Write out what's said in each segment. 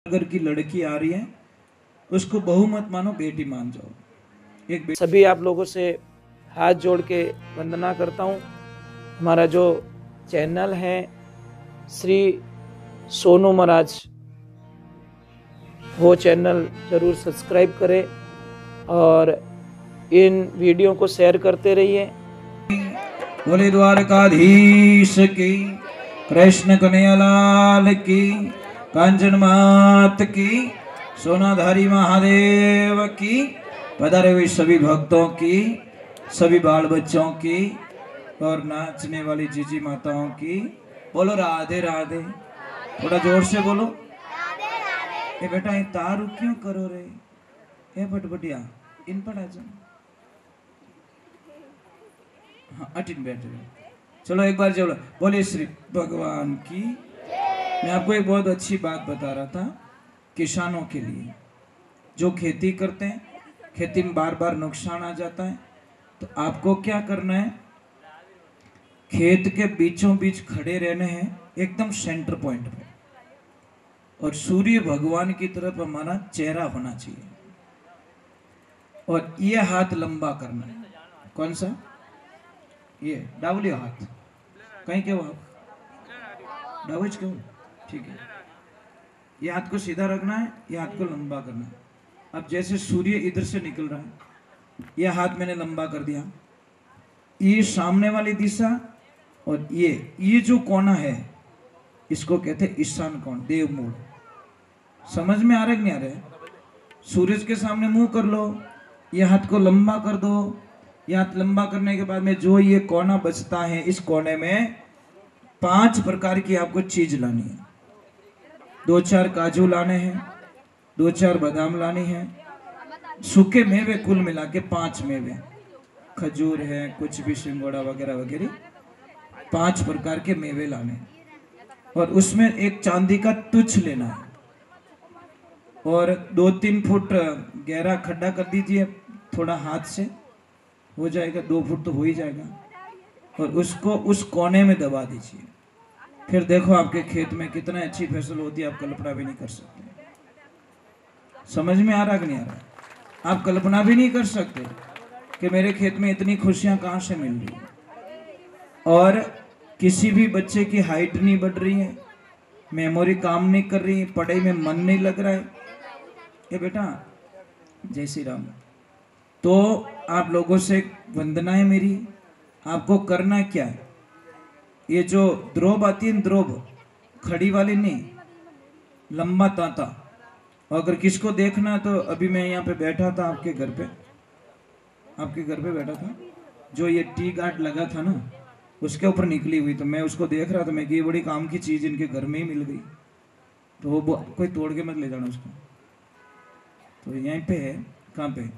अगर की लड़की आ रही है उसको बहू मत मानो, बेटी मान जाओ। सभी आप लोगों से हाथ जोड़ के वंदना करता हूँ। हमारा जो चैनल है श्री सोनू महाराज, वो चैनल जरूर सब्सक्राइब करें और इन वीडियो को शेयर करते रहिए। बोले द्वारकाधीश की, कृष्ण कन्हैया लाल की, कांचन मात की, सोनाधारी महादेव की, पधारे हुए सभी भक्तों की, सभी बाल बच्चों की और नाचने वाली जीजी माताओं की। बोलो राधे राधे। थोड़ा जोर से बोलो। ए बेटा ये तारू क्यों करो रे? ए बटबटिया इन पर आ जाओ। हाँ अटिन बैठ जाओ। चलो एक बार चलो बोले श्री भगवान की। मैं आपको एक बहुत अच्छी बात बता रहा था किसानों के लिए, जो खेती करते हैं, खेती में बार बार नुकसान आ जाता है, तो आपको क्या करना है, खेत के बीचों बीच खड़े रहने हैं, एकदम सेंटर पॉइंट पे, और सूर्य भगवान की तरफ हमारा चेहरा होना चाहिए, और ये हाथ लंबा करना है। कौन सा? ये डावलियो हाथ कहीं क्यों आप डावज क्यों? ठीक है, ये हाथ को सीधा रखना है, ये हाथ को लंबा करना है। अब जैसे सूर्य इधर से निकल रहा है, ये हाथ मैंने लंबा कर दिया, ये सामने वाली दिशा, और ये जो कोना है इसको कहते हैं ईशान कोण, देव मूल। समझ में आ रहा है कि नहीं आ रहा है? सूरज के सामने मुंह कर लो, ये हाथ को लंबा कर दो, ये हाथ लंबा करने के बाद में जो ये कोना बचता है, इस कोने में 5 प्रकार की आपको चीज लानी है। 2-4 काजू लाने हैं, 2-4 बादाम लानी है, सूखे मेवे कुल मिला के 5 मेवे, खजूर है, कुछ भी सिंगोड़ा वगैरह वगैरह, 5 प्रकार के मेवे लाने, और उसमें एक चांदी का तुच्छ लेना है, और 2-3 फुट गहरा खड्डा कर दीजिए, थोड़ा हाथ से हो जाएगा, 2 फुट तो हो ही जाएगा, और उसको उस कोने में दबा दीजिए। फिर देखो आपके खेत में कितना अच्छी फसल होती है, आप कल्पना भी नहीं कर सकते। समझ में आ रहा कि नहीं आ रहा? आप कल्पना भी नहीं कर सकते कि मेरे खेत में इतनी खुशियां कहां से मिल रही है। और किसी भी बच्चे की हाइट नहीं बढ़ रही है, मेमोरी काम नहीं कर रही है, पढ़ाई में मन नहीं लग रहा है। ये बेटा जय श्री राम। तो आप लोगों से वंदना है मेरी, आपको करना क्या है, ये जो द्रोब आती है, द्रोब खड़ी वाली नहीं, लंबा तांता। अगर किसको देखना तो अभी मैं यहाँ पे बैठा था आपके घर पे, आपके घर पे बैठा था, जो ये टी गार्ड लगा था ना, उसके ऊपर निकली हुई, तो मैं उसको देख रहा था, मैं कि ये बड़ी काम की चीज इनके घर में ही मिल गई, तो वो कोई तोड़ के मत ले जाना उसको। तो यहीं पे है, कहाँ पे,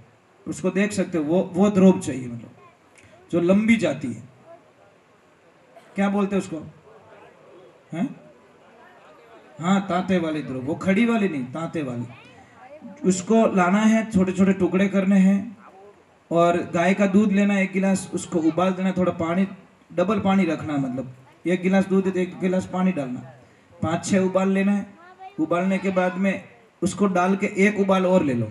उसको देख सकते हो, वो द्रोब चाहिए, मतलब जो लंबी जाती है, क्या बोलते हैं उसको, हैं? हाँ तांते वाली द्रोब, वो खड़ी वाली नहीं, तांते वाली, उसको लाना है, छोटे छोटे टुकड़े करने हैं, और गाय का दूध लेना 1 गिलास, उसको उबाल देना, थोड़ा पानी, डबल पानी रखना, मतलब 1 गिलास दूध है तो 1 गिलास पानी डालना, 5-6 उबाल लेना है। उबालने के बाद में उसको डाल के 1 उबाल और ले लो,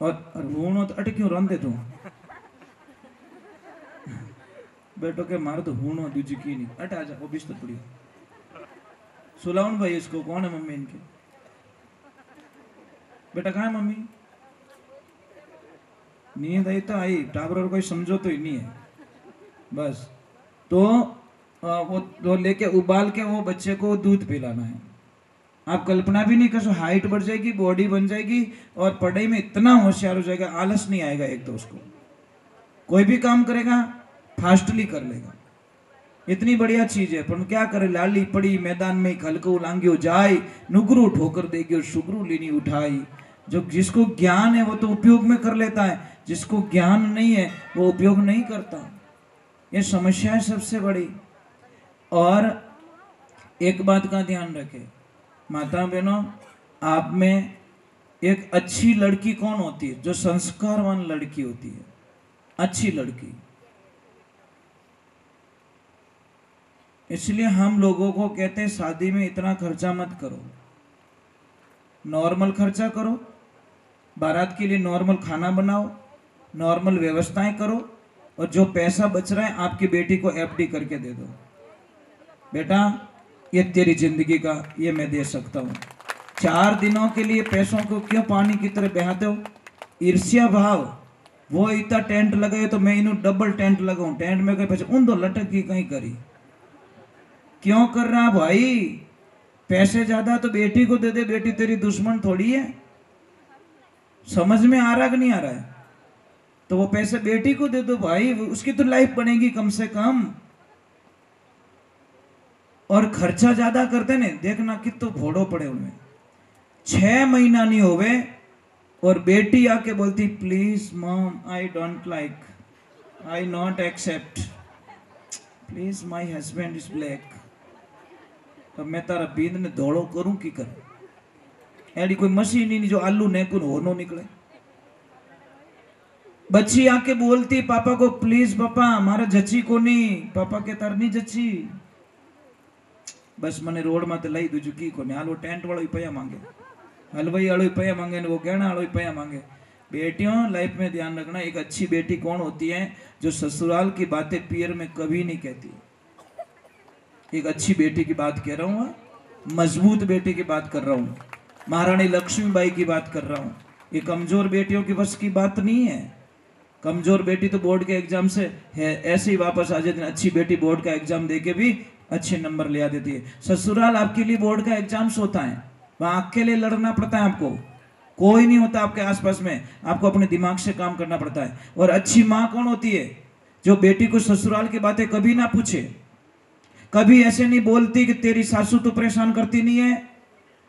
और हूणो तो अटक्यों रंधे तू बेटो के मारो तो हूणो दूजी की नहीं, अट आ जा, वो बिस्तर पड़ी सुलाउन भाई, इसको कौन है मम्मी इनके? बेटा कहाँ है मम्मी? नींद आई तो आई, टावर और कोई समझो तो ही नहीं है बस। तो वो लेके उबाल के वो बच्चे को दूध पिलाना है। आप कल्पना भी नहीं कर सकते, हाइट बढ़ जाएगी, बॉडी बन जाएगी, और पढ़ाई में इतना होशियार हो जाएगा, आलस नहीं आएगा। एक तो उसको कोई भी काम करेगा फास्टली कर लेगा, इतनी बढ़िया चीज है। पर क्या करे, लाली पड़ी मैदान में खलको लांगियो जाए, नुगरू ठोकर देगी और सुगरू लीनी उठाई। जो जिसको ज्ञान है वो तो उपयोग में कर लेता है, जिसको ज्ञान नहीं है वो उपयोग नहीं करता। ये समस्या है सबसे बड़ी। और एक बात का ध्यान रखें माता बहनों, आप में एक अच्छी लड़की कौन होती है? जो संस्कारवान लड़की होती है, अच्छी लड़की। इसलिए हम लोगों को कहते हैं शादी में इतना खर्चा मत करो, नॉर्मल खर्चा करो, बारात के लिए नॉर्मल खाना बनाओ, नॉर्मल व्यवस्थाएं करो, और जो पैसा बच रहा है आपकी बेटी को एफडी करके दे दो। बेटा ये तेरी जिंदगी का, ये मैं दे सकता हूँ। 4 दिनों के लिए पैसों को क्यों पानी की तरह बहाते हो? ईर्ष्या भाव। वो इतना टेंट लगाए तो मैं इन्हों डबल टेंट लगाऊं, टेंट में कहीं पैसे उन दो लटक की कहीं करी। क्यों कर रहा भाई? पैसे ज्यादा तो बेटी को दे दे, बेटी तेरी दुश्मन थोड़ी है। समझ में आ रहा कि नहीं आ रहा है? तो वो पैसे बेटी को दे दो भाई, उसकी तो लाइफ बनेगी कम से कम। और खर्चा ज्यादा करते ने, देखना कितो घोड़ो पड़े उनमें। 6 महीना नहीं होवे और बेटी आके बोलती please mom I don't like, I not accept, please my husband is black. तो मैं तारा बींद ने धोड़ो करूं की कर? एडी कोई मशीन ही नहीं जो आलू नेकुन होनो निकले। बच्ची आके बोलती पापा को प्लीज पापा मारा जची को नहीं, पापा के तार नहीं जची, बस मने रोड में लई दूजू की को नहीं। हाल वो टेंट वालों ही पैया मांगे, हलवाई वालों ही पैया मांगे, वो गहना वालों ही पैया मांगे। बेटियों लाइफ में ध्यान रखना, एक अच्छी बेटी कौन होती है? जो ससुराल की बातें पियर में कभी नहीं कहती। एक अच्छी बेटी की बात कह रहा हूँ, मजबूत बेटी की बात कर रहा हूँ, महारानी लक्ष्मीबाई की बात कर रहा हूँ। ये कमजोर बेटियों की बस की बात नहीं है। कमजोर बेटी तो बोर्ड के एग्जाम से है ऐसे ही वापस आ जाती है। अच्छी बेटी बोर्ड का एग्जाम देके भी अच्छे नंबर ले आ देती है। ससुराल आपके लिए बोर्ड का एग्जाम्स होता है, वहां अकेले लड़ना पड़ता है आपको, कोई नहीं होता आपके आसपास में, आपको अपने दिमाग से काम करना पड़ता है। और अच्छी माँ कौन होती है? जो बेटी को ससुराल की बातें कभी ना पूछे, कभी ऐसे नहीं बोलती कि तेरी सासू तो परेशान करती नहीं है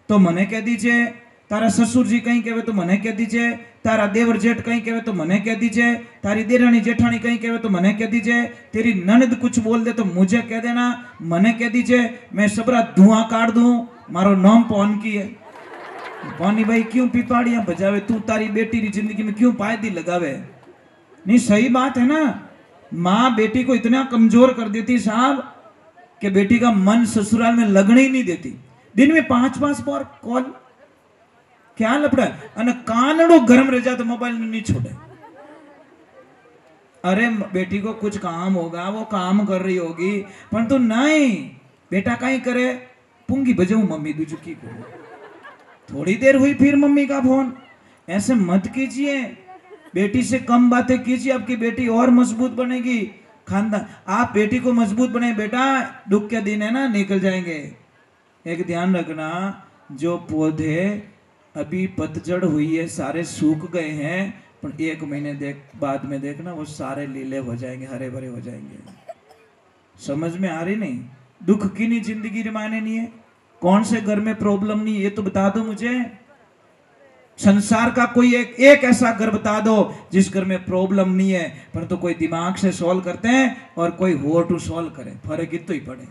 तो मने कह दीजिए, तारा ससुर जी कहीं कहे तो मने कह दीजिए, तारा देवर जेठ कहीं कहे तो मने कह दीजिए, तारी देरानी जेठानी कहीं कहे तो मने कह दीजिए, तेरी ननद कुछ बोल दे तो मुझे कह देना, मने कह दीजिए, मैं सबरा धुआं काट दूं, मारो नाम पौन की है। पानी भाई क्यों पिपाड़ियां बजावे? तू तारी बेटी की जिंदगी में क्यों पायदी लगावे? नहीं सही बात है ना। माँ बेटी को इतना कमजोर कर देती साहब कि बेटी का मन ससुराल में लगने ही नहीं देती। दिन में 5-5 बार कॉल, क्या लपड़ा है? कानड़ो गरम रह जाए तो मोबाइल नहीं छोड़े। अरे बेटी को कुछ काम होगा, वो काम कर रही होगी, परंतु नहीं, बेटा कहीं करे पुंगी बजाऊं मम्मी दूजुकी को, थोड़ी देर हुई फिर मम्मी का फोन। ऐसे मत कीजिए, बेटी से कम बातें कीजिए, आपकी बेटी और मजबूत बनेगी। खानदान आप बेटी को मजबूत बने, बेटा दुख के दिन है ना निकल जाएंगे। एक ध्यान रखना, जो पौधे अभी पतझड़ हुई है, सारे सूख गए हैं, पर 1 महीने बाद में देखना वो सारे लीले हो जाएंगे, हरे भरे हो जाएंगे। समझ में आ रही नहीं? दुख की नहीं जिंदगी मायने नहीं है। कौन से घर में प्रॉब्लम नहीं, ये तो बता दो मुझे। संसार का कोई एक ऐसा घर बता दो जिस घर में प्रॉब्लम नहीं है, पर तो कोई दिमाग से सॉल्व करते हैं और कोई हो टू सॉल्व करे, फर्क इतना ही पड़े।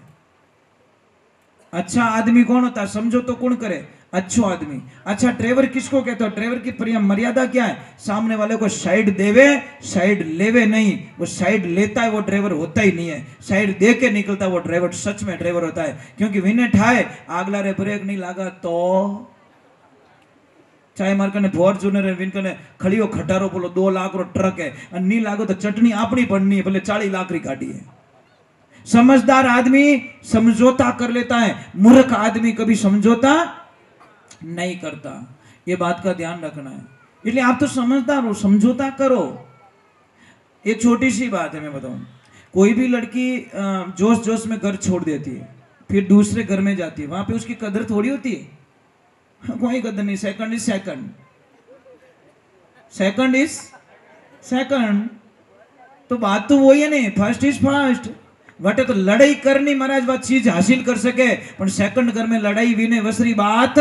अच्छा आदमी कौन होता है? समझो तो कौन करे? अच्छो आदमी। अच्छा ड्राइवर किसको कहते हो? ड्राइवर की प्रियम मर्यादा क्या है? सामने वाले को साइड देवे, साइड लेवे नहीं। वो साइड लेता है वो ड्राइवर होता ही नहीं है, साइड दे के निकलता है वो ड्राइवर सच में ड्राइवर होता है। क्योंकि विने ठाए आगला रे ब्रेक नहीं लगा तो, चाहे मार कने फॉर्च्यूनर है, विन कने खड़ी हो खटारो बोलो 2 लाख रो ट्रक है, नहीं लागो तो चटनी अपनी पड़नी है, भले 40 लाख री गाड़ी है। समझदार आदमी समझौता कर लेता है, मूर्ख आदमी कभी समझौता नहीं करता। ये बात का ध्यान रखना है। इसलिए आप तो समझदार हो, समझौता करो। एक छोटी सी बात है मैं बताऊं, कोई भी लड़की जोश जोश में घर छोड़ देती है, फिर दूसरे घर में जाती है, वहां पे उसकी कदर थोड़ी होती है। कोई कदर नहीं। Second is second, second is second, तो बात तो वही है नहीं, फर्स्ट इज फर्स्ट। वटे तो लड़ाई करनी महाराज, बात चीज हासिल कर सके, पर सेकंड घर में लड़ाई विने वसरी बात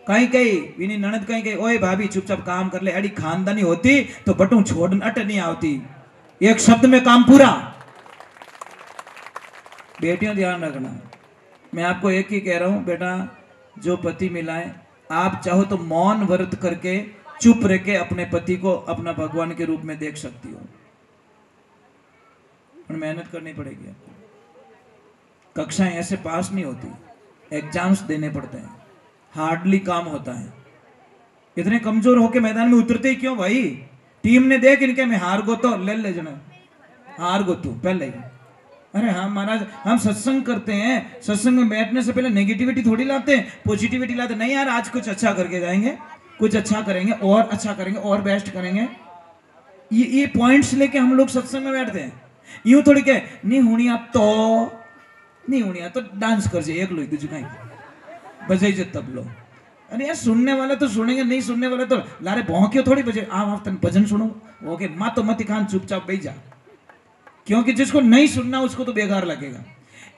कहीं कहीं विनी ननद कहीं कहीं, ओए भाभी चुपचाप काम कर ले, अड़ी खानदानी होती तो बटू छोड़ अट नहीं आती। एक शब्द में काम पूरा। बेटियों ध्यान रखना, मैं आपको एक ही कह रहा हूं, बेटा जो पति मिला है, आप चाहो तो मौन व्रत करके चुप रह के अपने पति को अपना भगवान के रूप में देख सकती हो, पर मेहनत करनी पड़ेगी आपको। कक्षाएं ऐसे पास नहीं होती, एग्जाम्स देने पड़ते हैं, हार्डली काम होता है। इतने कमजोर होके मैदान में उतरते ही क्यों भाई? टीम ने देख इनके में हार गो तो ले जना, हार गो तू पहले ही। अरे हाँ महाराज, हम सत्संग करते हैं, सत्संग में बैठने से पहले नेगेटिविटी थोड़ी लाते हैं, पॉजिटिविटी लाते नहीं यार, आज कुछ अच्छा करके जाएंगे, कुछ अच्छा करेंगे, और अच्छा करेंगे, और बेस्ट करेंगे। ये पॉइंट्स लेके हम लोग सत्संग में बैठते हैं। यूं थोड़ी के नहीं होनी आप तो नहीं होनी आप तो डांस कर जाए एक लोग तुझे कहीं बजाई जे तब लो। अरे यार सुनने वाले तो सुनेंगे, नहीं सुनने वाले तो लारे भौंके थोड़ी बजे आप तन भजन सुनो। ओके माँ तो मत खान चुपचाप बैठ जा, क्योंकि जिसको नहीं सुनना उसको तो बेकार लगेगा।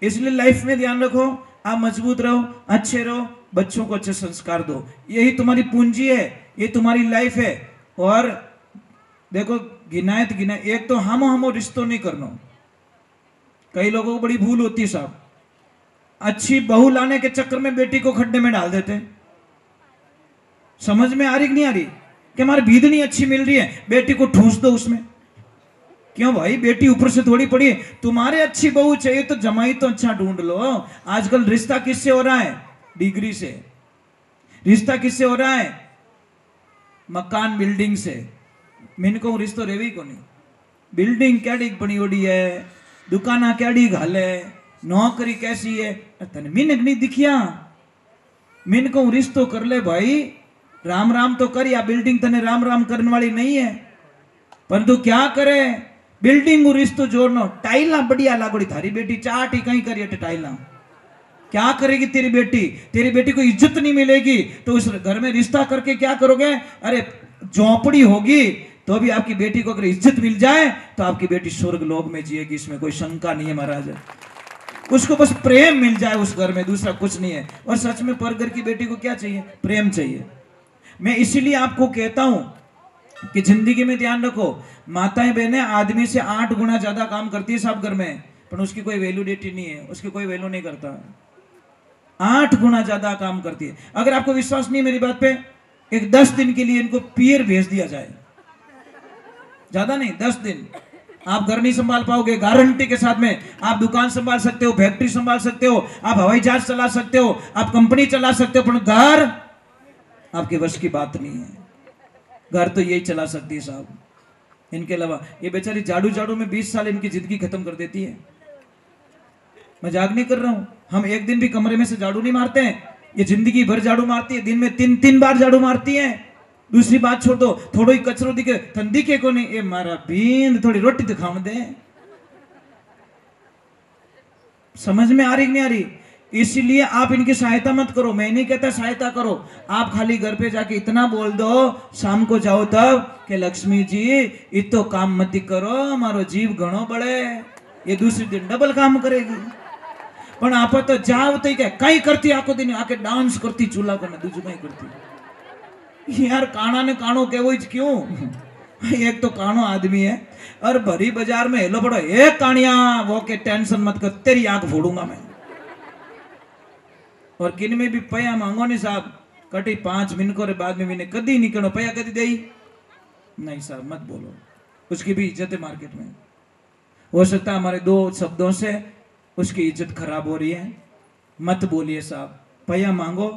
इसलिए लाइफ में ध्यान रखो, आप मजबूत रहो, अच्छे रहो, बच्चों को अच्छे संस्कार दो, यही तुम्हारी पूंजी है, ये तुम्हारी लाइफ है। और देखो गिनायत गिनाए, एक तो हम रिश्तों नहीं करना। कई लोगों को बड़ी भूल होती है साहब, अच्छी बहू लाने के चक्कर में बेटी को खड्डे में डाल देते हैं। समझ में आ रही कि नहीं आ रही कि हमारी बीदनी अच्छी मिल रही है, बेटी को ठूस दो उसमें। क्यों भाई, बेटी ऊपर से थोड़ी पड़ी है। तुम्हारे अच्छी बहू चाहिए तो जमाई तो अच्छा ढूंढ लो। आजकल रिश्ता किससे हो रहा है? डिग्री से। रिश्ता किससे हो रहा है? मकान बिल्डिंग से। मैंने कहूँ रिश्तो रेवी को नहीं, बिल्डिंग कैडी बनी ओडी है, दुकाना कैडी घाले, नौकरी कैसी है, तने मिनक नहीं दिखिया। मैंने कहूँ रिश्तो कर ले भाई, राम राम तो कर, या बिल्डिंग तने राम राम करने वाली नहीं है। परंतु क्या करे, बिल्डिंग रिश्तो जोड़नो, टाइला बढ़िया लागोड़ी, थारी बेटी चाटी कहीं करिए टाइला, क्या करेगी तेरी बेटी? तेरी बेटी को इज्जत नहीं मिलेगी तो उस घर में रिश्ता करके क्या करोगे? अरे झोपड़ी होगी तो भी आपकी बेटी को अगर इज्जत मिल जाए तो आपकी बेटी स्वर्ग लोक में जिएगी, इसमें कोई शंका नहीं है महाराज। उसको बस प्रेम मिल जाए उस घर में, दूसरा कुछ नहीं है। और सच में पर घर की बेटी को क्या चाहिए? प्रेम चाहिए। मैं इसीलिए आपको कहता हूं कि जिंदगी में ध्यान रखो, माताएं बहनें आदमी से 8 गुना ज्यादा काम करती है सब घर में, पर उसकी कोई वैल्यूडेटी नहीं है, उसकी कोई वैल्यू नहीं करता। 8 गुना ज्यादा काम करती है। अगर आपको विश्वास नहीं मेरी बात पे, एक 10 दिन के लिए इनको पियर भेज दिया जाए, ज्यादा नहीं 10 दिन, आप घर नहीं संभाल पाओगे, गारंटी के साथ में। आप दुकान संभाल सकते हो, फैक्ट्री संभाल सकते हो, आप हवाई जहाज चला सकते हो, आप कंपनी चला सकते हो, पर घर आपके वश की बात नहीं है। घर तो यही चला सकती है साहब, इनके अलावा। ये बेचारी झाड़ू झाड़ू में 20 साल इनकी जिंदगी खत्म कर देती है। मजाक नहीं कर रहा हूं, हम एक दिन भी कमरे में से झाड़ू नहीं मारते हैं, ये जिंदगी भर झाड़ू मारती है, दिन में 3 बार झाड़ू मारती है। दूसरी बात छोड़ दो, थोड़ा ही कचरो दिखे तन दिखे को नहीं, ये मारा बींद थोड़ी रोटी दिखाओ दे। समझ में आ रही नहीं आ रही? इसलिए आप इनकी सहायता मत करो, मैं नहीं कहता सहायता करो, आप खाली घर पे जाके इतना बोल दो शाम को जाओ तब कि लक्ष्मी जी इतो काम मत करो, हमारो जीव घणो बढ़े, ये दूसरे दिन डबल काम करेगी। पर आप तो जाओ तो क्या कहीं करती, आखो दिन आके डांस करती, चूल्हा करना दूसरी कहीं करती। यार काना ने कानो के वो क्यों? एक तो कानो आदमी है और भरी बाजार में हेलो बड़ो एक कानिया वो के टेंशन मत कर, तेरी आंख फोड़ूंगा मैं। और किन में भी पया मांगो नहीं साहब, कटी 5 मिनट रे बाद में मैंने कदी नहीं करो पया कदी दे नहीं साहब, मत बोलो, उसकी भी इज्जत है मार्केट में। हो सकता है हमारे 2 शब्दों से उसकी इज्जत खराब हो रही है, मत बोलिए साहब। पया मांगो,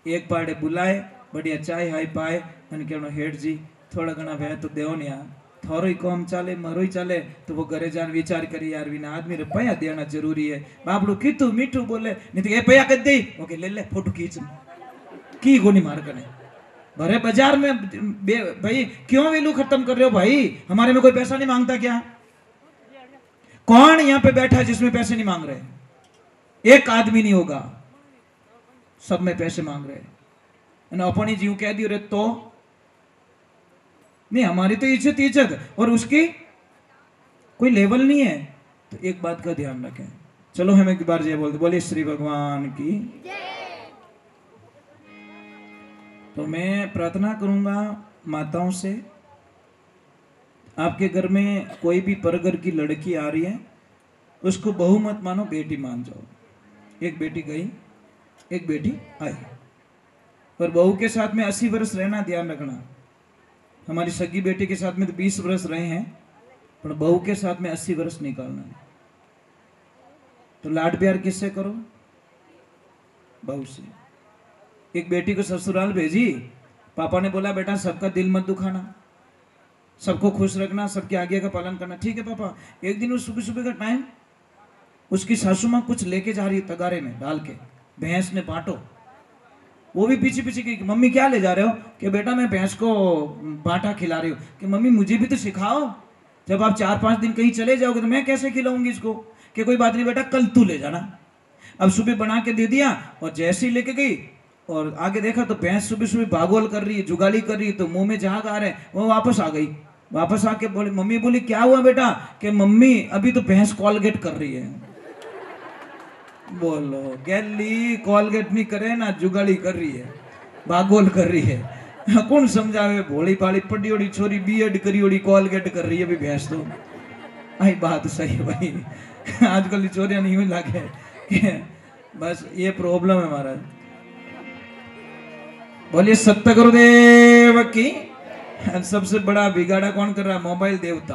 एक पाड़े बुलाए, बढ़िया चाय हाय पाए, मैंने कहना हेठ जी थोड़ा घना वह तो देव नहीं, थोड़ो ही कम चाले मरो ही चाले, तो वो घरे जान विचार करी यार विना आदमी रे पया देना जरूरी है। बापड़ू कीटू मीठू बोले नहीं तो ये पया कर दे, ओके ले ले फोटो खींच की गोनी मार कने भरे बाजार में। भाई क्यों वैल्यू खत्म कर रहे हो भाई? हमारे में कोई पैसा नहीं मांगता क्या? कौन यहां पे बैठा है जिसमें पैसे नहीं मांग रहे? एक आदमी नहीं होगा, सब में पैसे मांग रहे। अपनी जीव कह दियो रे तो नहीं, हमारी तो इज्जत इज्जत और उसकी कोई लेवल नहीं है। तो एक बात का ध्यान रखें। चलो हम एक बार जय बोलते, बोले श्री भगवान की। तो मैं प्रार्थना करूंगा माताओं से, आपके घर में कोई भी परघर की लड़की आ रही है उसको बहू मत मानो, बेटी मान जाओ। एक बेटी गई, एक बेटी आई, और बहू के साथ में 80 वर्ष रहना ध्यान रखना। हमारी सगी बेटी के साथ में तो 20 वर्ष रहे हैं, पर बहू के साथ में 80 वर्ष निकालना है। तो लाड प्यार किससे करो? बहू से। एक बेटी को ससुराल भेजी, पापा ने बोला बेटा सबका दिल मत दुखाना, सबको खुश रखना, सबकी आज्ञा का पालन करना। ठीक है पापा। एक दिन उस सुबह सुबह का टाइम उसकी सासू माँ कुछ लेके जा रही है तगारे में डाल के, भैंस ने बांटो। वो भी पीछे पीछे की, मम्मी क्या ले जा रहे हो? कि बेटा मैं भैंस को बांटा खिला रही हूँ। कि मम्मी मुझे भी तो सिखाओ, जब आप 4-5 दिन कहीं चले जाओगे तो मैं कैसे खिलाऊंगी इसको? कि कोई बात नहीं बेटा, कल तू ले जाना। अब सुबह बना के दे दिया और जैसे ही लेके गई और आगे देखा तो भैंस सुबह सुबह भागोल कर रही है, जुगाली कर रही है, तो मुंह में झाग आ रहे हैं। वो वापस आ गई। वापस आके बोली, मम्मी बोली क्या हुआ बेटा? कि मम्मी अभी तो भैंस कॉलगेट कर रही है। बोलो गैली कॉलगेट नहीं करे ना, जुगाली कर रही है, भागोल कर रही है। कौन समझावे? भोली भाली पड़ी ओड़ी छोरी बीएड करी ओड़ी कॉलगेट कर रही है भी भैंस तो। आई बात सही है भाई, आजकल चोरियां नहीं हुई लागे। बस ये प्रॉब्लम है महाराज। बोलिए सत्य गुरुदेव की। सबसे बड़ा बिगाड़ा कौन कर रहा है? मोबाइल देवता।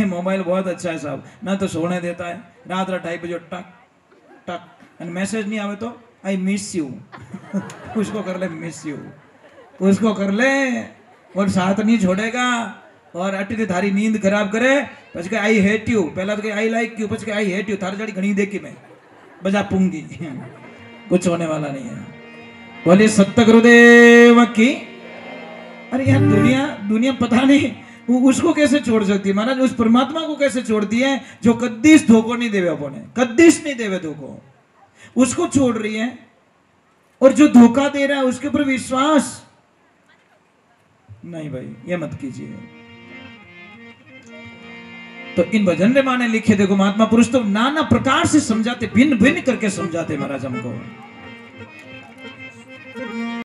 मोबाइल बहुत अच्छा है साहब, ना तो सोने देता है, रात 2:30 बजे टक टक, मैसेज नहीं आवे तो आई मिस यू। उसको कर ले मिस यू, उसको कर ले, और साथ नहीं छोड़ेगा। और अटी थारी नींद खराब करे, पछ के आई हेट यू, पहला तो आई लाइक यू, पछ के आई हेट यू। थारी जड़ी घनी देखी मैं बजा पूंगी। कुछ होने वाला नहीं है। बोलिए सत्य गुरुदेव की। अरे यार दुनिया पता नहीं उसको कैसे छोड़ सकती है महाराज, उस परमात्मा को कैसे छोड़ती है जो कद्दीस धोखो नहीं देवे, अपने कद्दीस नहीं देवे धोखो, उसको छोड़ रही है। और जो धोखा दे रहा है उसके ऊपर विश्वास नहीं भाई, ये मत कीजिए। तो इन भजन रे माने लिखे देखो, महात्मा पुरुष तो नाना प्रकार से समझाते, भिन्न भिन्न करके समझाते महाराज हमको।